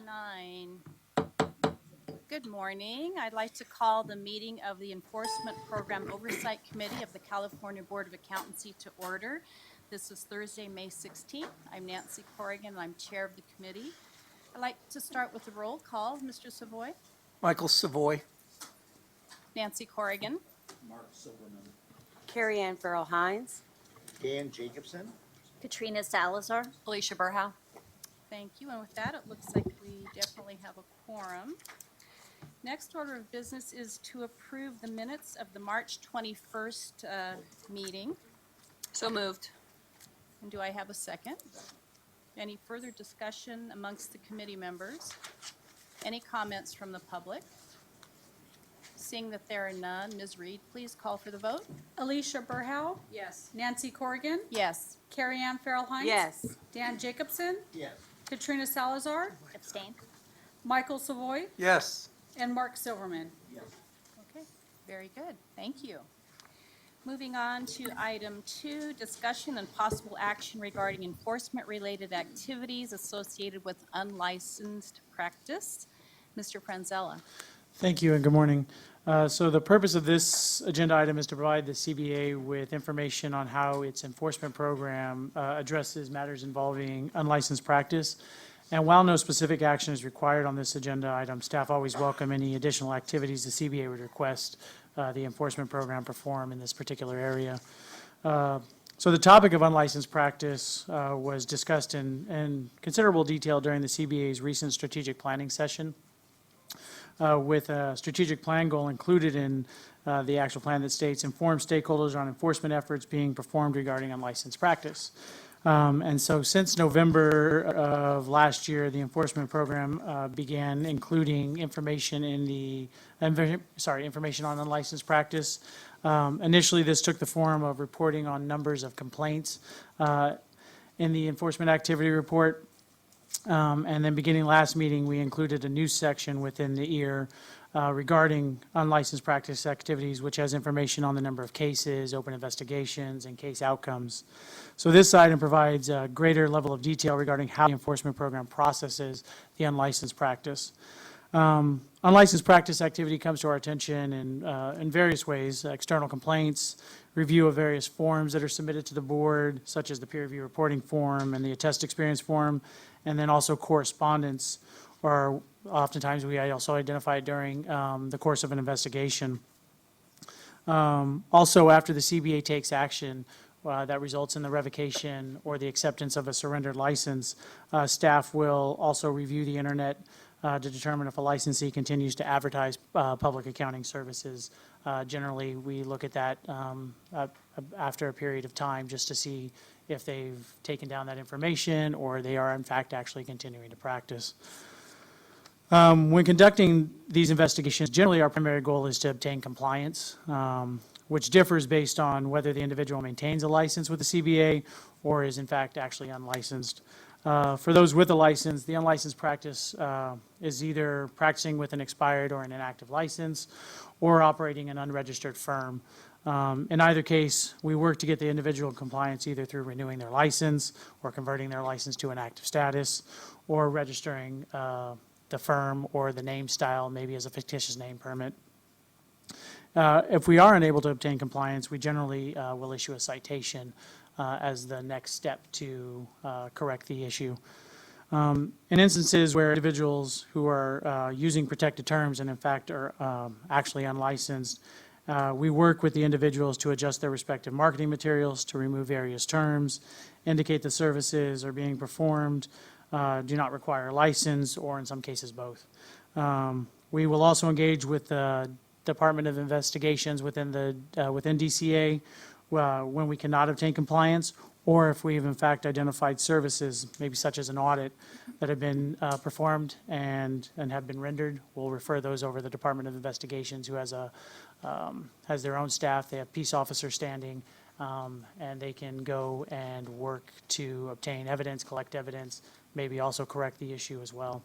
9. Good morning. I'd like to call the meeting of the Enforcement Program Oversight Committee of the California Board of Accountancy to order. This is Thursday, May 16th. I'm Nancy Corrigan, and I'm chair of the committee. I'd like to start with the roll call. Mr. Savoy? Michael Savoy. Nancy Corrigan? Mark Silverman. Carrie Ann Farrell Hines. Dan Jacobson. Katrina Salazar. Alicia Burhow. Thank you. And with that, it looks like we definitely have a quorum. Next order of business is to approve the minutes of the March 21st meeting. So moved. And do I have a second? Any further discussion amongst the committee members? Any comments from the public? Seeing that there are none, Ms. Reed, please call for the vote. Alicia Burhow. Yes. Nancy Corrigan. Yes. Carrie Ann Farrell Hines. Yes. Dan Jacobson. Yes. Katrina Salazar. Abstain. Michael Savoy. Yes. And Mark Silverman. Yes. Okay, very good. Thank you. Moving on to item 2, discussion and possible action regarding enforcement-related activities associated with unlicensed practice. Mr. Franzella. Thank you and good morning. So the purpose of this agenda item is to provide the CBA with information on how its enforcement program addresses matters involving unlicensed practice. And while no specific action is required on this agenda item, staff always welcome any additional activities the CBA would request the enforcement program perform in this particular area. So the topic of unlicensed practice was discussed in considerable detail during the CBA's recent strategic planning session. With a strategic plan goal included in the actual plan that states inform stakeholders on enforcement efforts being performed regarding unlicensed practice. And so since November of last year, the enforcement program began including information in the, information on unlicensed practice. Initially, this took the form of reporting on numbers of complaints in the enforcement activity report. And then beginning last meeting, we included a new section within the EAR regarding unlicensed practice activities, which has information on the number of cases, open investigations, and case outcomes. So this item provides a greater level of detail regarding how the enforcement program processes the unlicensed practice. Unlicensed practice activity comes to our attention in various ways: external complaints, review of various forms that are submitted to the board, such as the peer review reporting form and the attest experience form, and then also correspondence, or oftentimes we also identify it during the course of an investigation. Also, after the CBA takes action that results in the revocation or the acceptance of a surrendered license, staff will also review the internet to determine if a licensee continues to advertise public accounting services. Generally, we look at that after a period of time just to see if they've taken down that information or they are in fact actually continuing to practice. When conducting these investigations, generally our primary goal is to obtain compliance, which differs based on whether the individual maintains a license with the CBA or is in fact actually unlicensed. For those with a license, the unlicensed practice is either practicing with an expired or an inactive license or operating an unregistered firm. In either case, we work to get the individual in compliance either through renewing their license or converting their license to an active status or registering the firm or the name style, maybe as a fictitious name permit. If we are unable to obtain compliance, we generally will issue a citation as the next step to correct the issue. In instances where individuals who are using protected terms and in fact are actually unlicensed, we work with the individuals to adjust their respective marketing materials to remove various terms, indicate the services are being performed, do not require a license, or in some cases both. We will also engage with the Department of Investigations within DCA when we cannot obtain compliance, or if we have in fact identified services, maybe such as an audit, that have been performed and have been rendered. We'll refer those over to the Department of Investigations, who has their own staff. They have peace officer standing, and they can go and work to obtain evidence, collect evidence, maybe also correct the issue as well.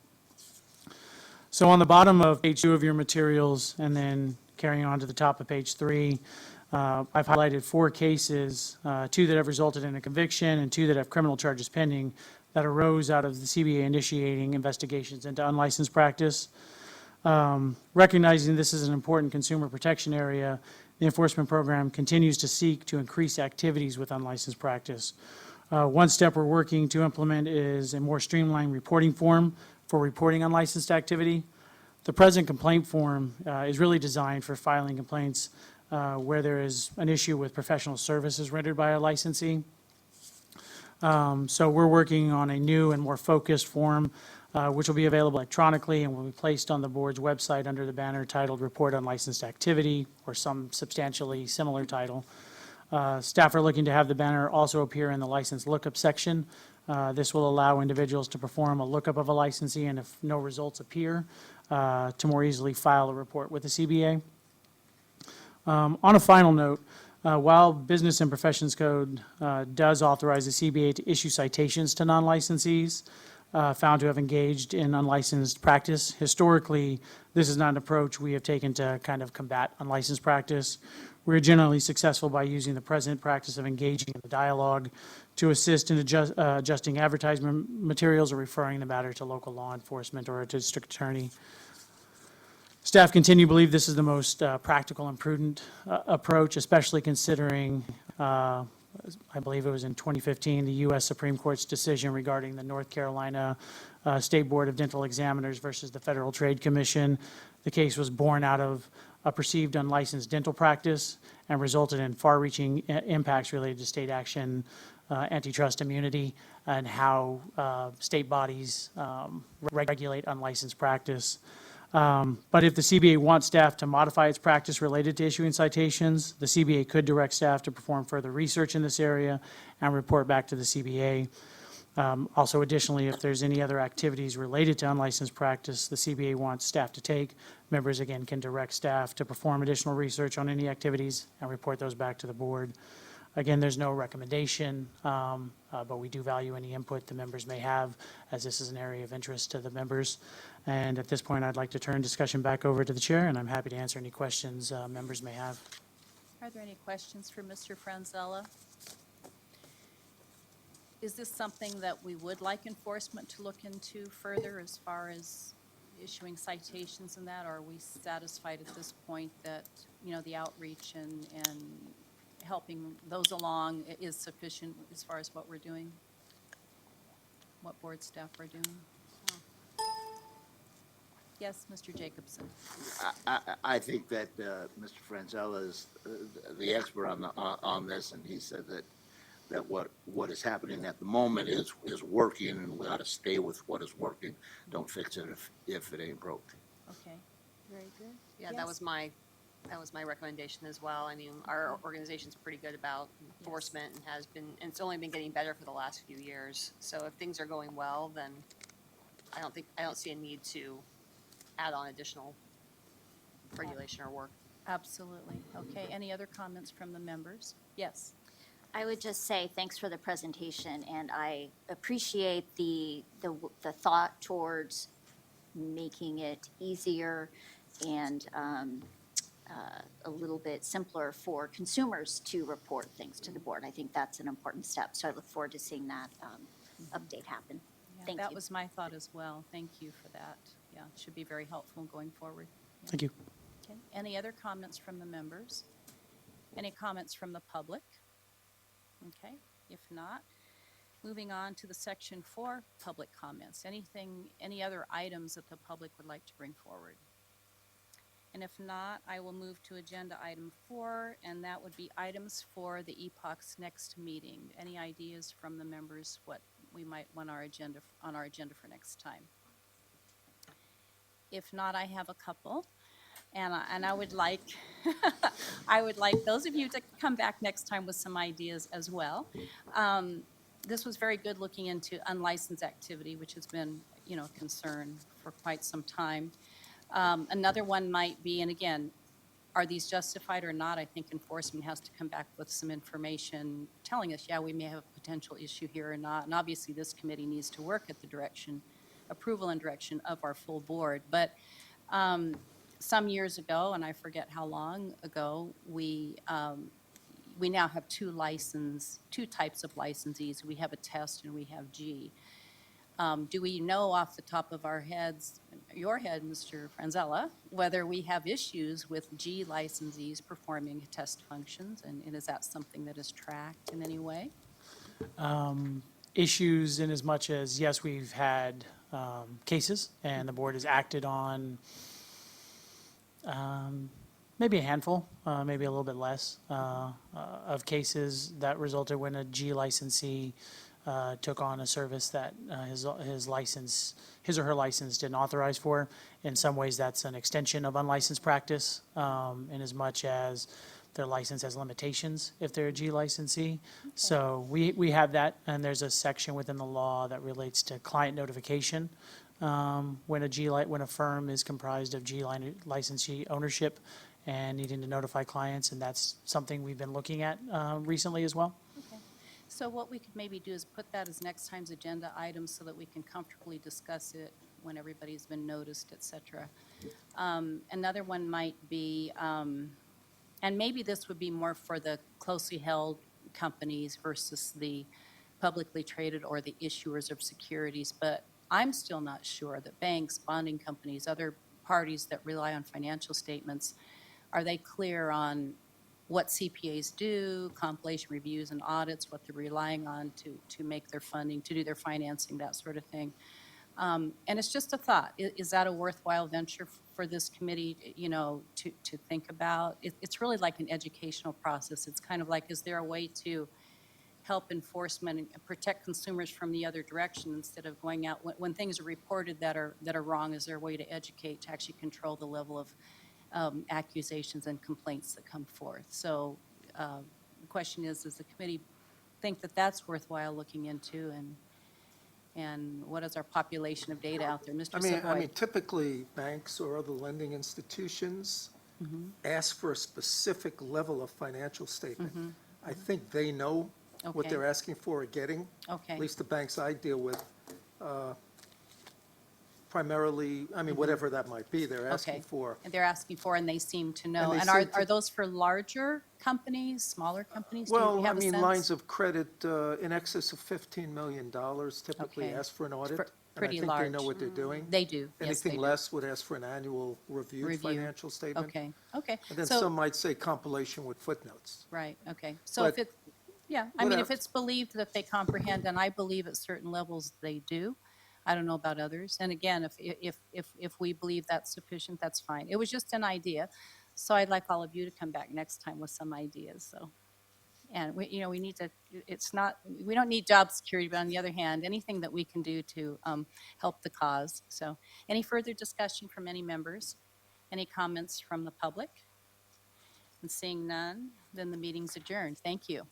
So on the bottom of page 2 of your materials, and then carrying on to the top of page 3, I've highlighted 4 cases, 2 that have resulted in a conviction and 2 that have criminal charges pending, that arose out of the CBA initiating investigations into unlicensed practice. Recognizing this is an important consumer protection area, the enforcement program continues to seek to increase activities with unlicensed practice. One step we're working to implement is a more streamlined reporting form for reporting unlicensed activity. The present complaint form is really designed for filing complaints where there is an issue with professional services rendered by a licensee. So we're working on a new and more focused form, which will be available electronically and will be placed on the board's website under the banner titled Report Unlicensed Activity, or some substantially similar title. Staff are looking to have the banner also appear in the license lookup section. This will allow individuals to perform a lookup of a licensee, and if no results appear, to more easily file a report with the CBA. On a final note, while Business and Professions Code does authorize the CBA to issue citations to non-licensees found to have engaged in unlicensed practice, historically, this is not an approach we have taken to kind of combat unlicensed practice. We're generally successful by using the present practice of engaging in the dialogue to assist in adjusting advertisement materials or referring the matter to local law enforcement or a district attorney. Staff continue to believe this is the most practical and prudent approach, especially considering, I believe it was in 2015, the U.S. Supreme Court's decision regarding the North Carolina State Board of Dental Examiners versus the Federal Trade Commission. The case was born out of a perceived unlicensed dental practice and resulted in far-reaching impacts related to state action, antitrust immunity, and how state bodies regulate unlicensed practice. But if the CBA wants staff to modify its practice related to issuing citations, the CBA could direct staff to perform further research in this area and report back to the CBA. Also, additionally, if there's any other activities related to unlicensed practice the CBA wants staff to take, members again can direct staff to perform additional research on any activities and report those back to the board. Again, there's no recommendation, but we do value any input the members may have, as this is an area of interest to the members. And at this point, I'd like to turn discussion back over to the chair, and I'm happy to answer any questions members may have. Are there any questions for Mr. Franzella? Is this something that we would like enforcement to look into further as far as issuing citations and that? Or are we satisfied at this point that, you know, the outreach and helping those along is sufficient as far as what we're doing? What board staff are doing? Yes, Mr. Jacobson. I think that Mr. Franzella is the expert on this, and he said that what is happening at the moment is working, and we ought to stay with what is working. Don't fix it if it ain't broke. Okay, very good. Yeah, Yes. that was my recommendation as well. I mean, our organization's pretty good about enforcement and has been, and it's only been getting better for the last few years. So if things are going well, then I don't see a need to add on additional regulation or work. Absolutely. Okay, any other comments from the members? Yes. I would just say thanks for the presentation, and I appreciate the thought towards making it easier and a little bit simpler for consumers to report things to the board. I think that's an important step, so I look forward to seeing that update happen. Yeah, Thank that you. was my thought as well. Thank you for that. Yeah, it should be very helpful going forward. Yeah. Thank you. Okay, any other comments from the members? Any comments from the public? Okay, if not, moving on to the section 4, public comments. Any other items that the public would like to bring forward? And if not, I will move to agenda item 4, and that would be items for the EPOC's next meeting. Any ideas from the members what we might want on our agenda for next time? If not, I have a couple, and I would like I would like those of you to come back next time with some ideas as well. This was very good looking into unlicensed activity, which has been, you know, a concern for quite some time. Another one might be, and again, are these justified or not? I think enforcement has to come back with some information telling us, yeah, we may have a potential issue here or not. And obviously, this committee needs to work at the approval and direction of our full board. But some years ago, and I forget how long ago, we now have two types of licensees. We have a test and we have G. Do we know off the top of our heads, your head, Mr. Franzella, whether we have issues with G licensees performing test functions? And is that something that is tracked in any way? Issues in as much as, yes, we've had cases, and the board has acted on maybe a handful, maybe a little bit less, of cases that resulted when a G licensee took on a service that his license, his or her license didn't authorize for. In some ways, that's an extension of unlicensed practice, in as much as their license has limitations if they're a G licensee. So we have that, and there's a section within the law that relates to client notification. When a firm is comprised of licensee ownership and needing to notify clients, and that's something we've been looking at recently as well. Okay. So what we could maybe do is put that as next time's agenda item so that we can comfortably discuss it when everybody's been noticed, et cetera. Another one might be, and maybe this would be more for the closely held companies versus the publicly traded or the issuers of securities, but I'm still not sure that banks, bonding companies, other parties that rely on financial statements, are they clear on what CPAs do, compilation reviews and audits, what they're relying on to make their funding, to do their financing, that sort of thing? And it's just a thought. Is that a worthwhile venture for this committee, to think about? It's really like an educational process. It's kind of like, is there a way to help enforcement and protect consumers from the other direction instead of going out, when things are reported that are wrong, is there a way to educate, to actually control the level of accusations and complaints that come forth? So the question is, does the committee think that that's worthwhile looking into, and what is our population of data out there? Mr. I mean, Savoy? typically, banks or other lending institutions ask for a specific level of financial statement. I think they know what Okay. they're asking for or getting. Okay. At least the banks I deal with, primarily, whatever that might be, they're asking Okay. for. And they're asking for, and they seem to know. they And seem to- are those for larger companies, smaller companies? Do you Well, have a sense? lines of credit in excess of $15 million typically Okay. ask for an audit. Pretty And I think they know large. what they're doing. They do, yes, they Anything do. less would ask for an annual reviewed Review. financial statement. Okay, okay. And then So- some might say compilation with footnotes. Right, okay. So if But- it, yeah, I mean, if Whatever. it's believed that they comprehend, and I believe at certain levels they do, I don't know about others. And again, if we believe that's sufficient, that's fine. It was just an idea. So I'd like all of you to come back next time with some ideas, so. And we need to, we don't need job security, but on the other hand, anything that we can do to help the cause. So any further discussion from any members? Any comments from the public? And seeing none, then the meeting's adjourned. Thank you.